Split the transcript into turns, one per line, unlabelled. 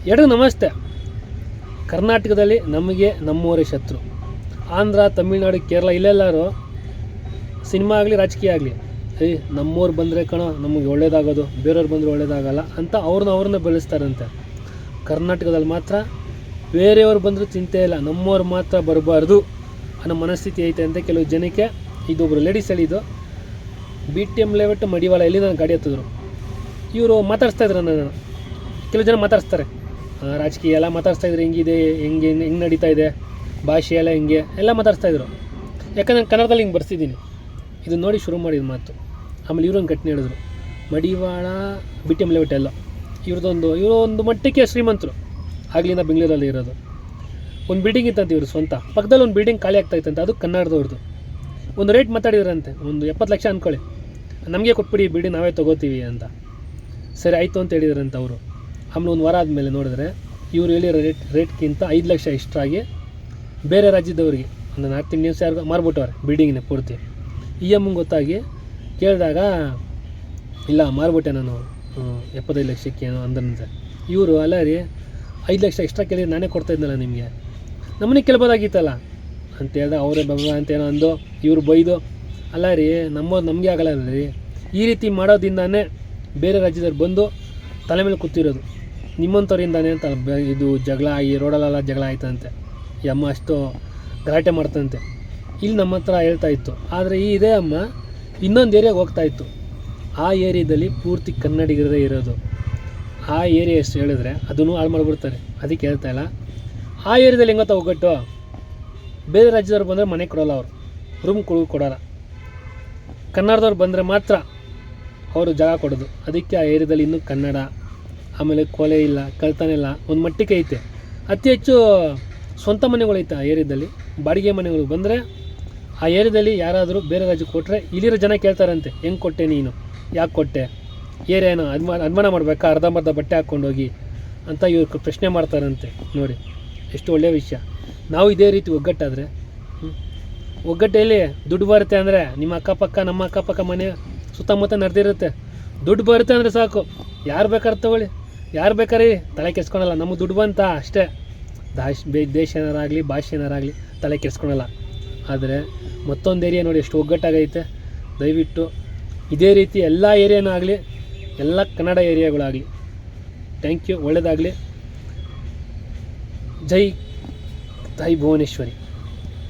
ಎರಡು ನಮಸ್ತೆ. ಕರ್ನಾಟಕದಲ್ಲಿ ನಮಗೆ ನಮ್ಮವರೇ ಶತ್ರು. ಆಂಧ್ರ, ತಮಿಳ್ನಾಡು, ಕೇರಳ ಇಲ್ಲೆಲ್ಲರೂ ಸಿನಿಮಾ ಆಗಲಿ ರಾಜಕೀಯ ಆಗಲಿ ನಮ್ಮವ್ರು ಬಂದರೆ ಕಣೋ ನಮಗೆ ಒಳ್ಳೇದಾಗೋದು, ಬೇರೆಯವ್ರು ಬಂದರೆ ಒಳ್ಳೇದಾಗಲ್ಲ ಅಂತ ಅವ್ರನ್ನ ಬೆಳೆಸ್ತಾರಂತೆ. ಕರ್ನಾಟಕದಲ್ಲಿ ಮಾತ್ರ ಬೇರೆಯವ್ರು ಬಂದರೂ ಚಿಂತೆ ಇಲ್ಲ, ನಮ್ಮವ್ರು ಮಾತ್ರ ಬರಬಾರ್ದು ಅನ್ನೋ ಮನಸ್ಥಿತಿ ಐತೆ ಅಂತ ಕೆಲವು ಜನಕ್ಕೆ. ಇದೊಬ್ಬರು ಲೇಡೀಸ್ ಹೇಳಿದ್ದು, BTM ಲೇಔಟ್ ಮಡಿವಾಳ ಎಲ್ಲಿ ನಾನು ಗಾಡಿ ಹತ್ತಿದ್ರು. ಇವರು ಮಾತಾಡಿಸ್ತಾಯಿದ್ರು ನಾನು. ಕೆಲವು ಜನ ಮಾತಾಡಿಸ್ತಾರೆ, ರಾಜಕೀಯ ಎಲ್ಲ ಮಾತಾಡಿಸ್ತಾಯಿದ್ರು, ಹೆಂಗಿದೆ, ಹೆಂಗೆ ನಡೀತಾ ಇದೆ, ಭಾಷೆ ಎಲ್ಲ ಹಿಂಗೆ ಎಲ್ಲ ಮಾತಾಡಿಸ್ತಾಯಿದ್ರು. ಯಾಕಂದ್ರೆ ನಾನು ಕನ್ನಡದಲ್ಲಿ ಹಿಂಗೆ ಬರ್ತಿದ್ದೀನಿ. ಇದನ್ನು ನೋಡಿ ಶುರು ಮಾಡಿದ ಮಾತು. ಆಮೇಲೆ ಇವ್ರೊಂದು ಘಟನೆ ಹೇಳಿದ್ರು, ಮಡಿವಾಳ BTM ಲೇಔಟ್ ಎಲ್ಲ ಇವರು ಒಂದು ಮಟ್ಟಕ್ಕೆ ಶ್ರೀಮಂತರು. ಆಗ್ಲಿಂದ ಬೆಂಗಳೂರಲ್ಲಿ ಇರೋದು. ಒಂದು ಬಿಲ್ಡಿಂಗ್ ಇತ್ತಂತೆ ಇವರು ಸ್ವಂತ, ಪಕ್ಕದಲ್ಲಿ ಒಂದು ಬಿಲ್ಡಿಂಗ್ ಖಾಲಿ ಆಗ್ತಾಯಿತ್ತಂತೆ, ಅದು ಕನ್ನಡದವ್ರದ್ದು. ಒಂದು ರೇಟ್ ಮಾತಾಡಿದ್ರಂತೆ, ಒಂದು 70 ಲಕ್ಷ ಅಂದ್ಕೊಳ್ಳಿ, ನಮಗೆ ಕೊಟ್ಬಿಡಿ ಬಿಲ್ಡಿಂಗ್ ನಾವೇ ತೊಗೋತೀವಿ ಅಂತ. ಸರಿ ಆಯಿತು ಅಂತ ಹೇಳಿದ್ರಂತೆ ಅವರು. ಆಮೇಲೆ ಒಂದು ವಾರ ಆದಮೇಲೆ ನೋಡಿದ್ರೆ ಇವರು ಹೇಳಿರೋ ರೇಟ್ಗಿಂತ 5 ಲಕ್ಷ ಎಕ್ಸ್ಟ್ರಾಗಿ ಬೇರೆ ರಾಜ್ಯದವ್ರಿಗೆ, ಒಂದು ನಾರ್ತ್ ಇಂಡಿಯನ್ಸ್ ಯಾರಿಗೂ ಮಾರ್ಬಿಟ್ಟವ್ರೆ ಬಿಲ್ಡಿಂಗ್ನ ಪೂರ್ತಿ. EMಂಗೆ ಗೊತ್ತಾಗಿ ಕೇಳಿದಾಗ, ಇಲ್ಲ ಮಾರ್ಬಿಟ್ಟೆ ನಾನು 75 ಲಕ್ಷಕ್ಕೆ ಏನೋ ಅಂದ್ರಂತೆ. ಇವರು ಅಲ್ಲ ರೀ, 5 ಲಕ್ಷ ಎಕ್ಸ್ಟ್ರಾ ಕೇಳಿದ್ರೆ ನಾನೇ ಕೊಡ್ತಾಯಿದ್ನಲ್ಲ ನಿಮಗೆ, ನಮ್ಮನೆ ಕೇಳ್ಬೋದಾಗಿತ್ತಲ್ಲ ಅಂತ ಹೇಳ್ದಾಗ ಅವರೇ ಬಾಬಾ ಅಂತ ಏನೋ ಅಂದು ಇವರು ಬೈದು, ಅಲ್ಲ ರೀ ನಮಗೆ ಆಗಲ್ಲ ರೀ, ಈ ರೀತಿ ಮಾಡೋದಿಂದಾನೇ ಬೇರೆ ರಾಜ್ಯದವ್ರು ಬಂದು ತಲೆ ಮೇಲೆ ಕೂತಿರೋದು, ನಿಮ್ಮಂಥವ್ರಿಂದಾನೇ ಅಂತ ಇದು ಜಗಳ ಆಗಿ ರೋಡಲ್ಲೆಲ್ಲ ಜಗಳ ಆಯ್ತಂತೆ. ಈ ಅಮ್ಮ ಅಷ್ಟು ಗಲಾಟೆ ಮಾಡ್ತಂತೆ. ಇಲ್ಲಿ ನಮ್ಮ ಹತ್ರ ಹೇಳ್ತಾಯಿತ್ತು. ಆದರೆ ಇದೇ ಅಮ್ಮ ಇನ್ನೊಂದು ಏರಿಯಾಗೆ ಹೋಗ್ತಾಯಿತ್ತು. ಆ ಏರಿಯಾದಲ್ಲಿ ಪೂರ್ತಿ ಕನ್ನಡಿಗರೇ ಇರೋದು. ಆ ಏರಿಯಾ ಎಷ್ಟು ಹೇಳಿದ್ರೆ ಅದನ್ನು ಹಾಳು ಮಾಡಿಬಿಡ್ತಾರೆ. ಅದಕ್ಕೆ ಹೇಳ್ತಾಯಿಲ್ಲ. ಆ ಏರಿಯಾದಲ್ಲಿ ಹೆಂಗೊತ್ತ ಒಗ್ಗಟ್ಟು, ಬೇರೆ ರಾಜ್ಯದವ್ರು ಬಂದರೆ ಮನೆ ಕೊಡೋಲ್ಲ, ಅವರು ರೂಮ್ ಕೊಡೋಲ್ಲ. ಕನ್ನಡದವ್ರು ಬಂದರೆ ಮಾತ್ರ ಅವರು ಜಾಗ ಕೊಡೋದು. ಅದಕ್ಕೆ ಆ ಏರಿಯಾದಲ್ಲಿ ಇನ್ನೂ ಕನ್ನಡ, ಆಮೇಲೆ ಕೊಲೆ ಇಲ್ಲ, ಕಳ್ತನ ಇಲ್ಲ, ಒಂದು ಮಟ್ಟಿಗೆ ಐತೆ. ಅತಿ ಹೆಚ್ಚು ಸ್ವಂತ ಮನೆಗಳೈತೆ ಆ ಏರಿಯಾದಲ್ಲಿ. ಬಾಡಿಗೆ ಮನೆಗಳು ಬಂದರೆ ಆ ಏರಿಯಾದಲ್ಲಿ ಯಾರಾದರೂ ಬೇರೆ ರಾಜ್ಯಕ್ಕೆ ಕೊಟ್ಟರೆ ಇಲ್ಲಿರೋ ಜನ ಕೇಳ್ತಾರಂತೆ, ಹೆಂಗೆ ಕೊಟ್ಟೆ ನೀನು, ಯಾಕೆ ಕೊಟ್ಟೆ, ಏರಿಯಾನ ಅನುಮಾನ ಮಾಡಬೇಕಾ, ಅರ್ಧಂಬರ್ಧ ಬಟ್ಟೆ ಹಾಕ್ಕೊಂಡೋಗಿ ಅಂತ ಇವ್ರು ಪ್ರಶ್ನೆ ಮಾಡ್ತಾರಂತೆ. ನೋಡಿ ಎಷ್ಟು ಒಳ್ಳೆಯ ವಿಷಯ. ನಾವು ಇದೇ ರೀತಿ ಒಗ್ಗಟ್ಟಾದರೆ, ಒಗ್ಗಟ್ಟೆಯಲ್ಲಿ ದುಡ್ಡು ಬರುತ್ತೆ ಅಂದರೆ ನಿಮ್ಮ ಅಕ್ಕಪಕ್ಕ ನಮ್ಮ ಅಕ್ಕಪಕ್ಕ ಮನೆ ಸುತ್ತಮುತ್ತ ನಡೆದಿರುತ್ತೆ. ದುಡ್ಡು ಬರುತ್ತೆ ಅಂದರೆ ಸಾಕು, ಯಾರು ಬೇಕಾದ್ರೆ ತಗೊಳ್ಳಿ, ಯಾರು ಬೇಕಾದ್ರೆ ತಲೆ ಕೆಡ್ಸ್ಕೊಳಲ್ಲ. ನಮಗೆ ದುಡ್ಡು ಬಂತ ಅಷ್ಟೇ, ದೇಶ ಏನಾರಾಗಲಿ ಭಾಷೆ ಏನಾರಾಗಲಿ ತಲೆ ಕೆಡ್ಸ್ಕೊಳಲ್ಲ. ಆದರೆ ಮತ್ತೊಂದು ಏರಿಯಾ ನೋಡಿ ಎಷ್ಟು ಒಗ್ಗಟ್ಟಾಗೈತೆ. ದಯವಿಟ್ಟು ಇದೇ ರೀತಿ ಎಲ್ಲ ಏರಿಯಾನೂ ಆಗಲಿ, ಎಲ್ಲ ಕನ್ನಡ ಏರಿಯಾಗಳಾಗಲಿ. Thank you. ಒಳ್ಳೆಯದಾಗಲಿ. ಜೈ ತಾಯಿ ಭುವನೇಶ್ವರಿ.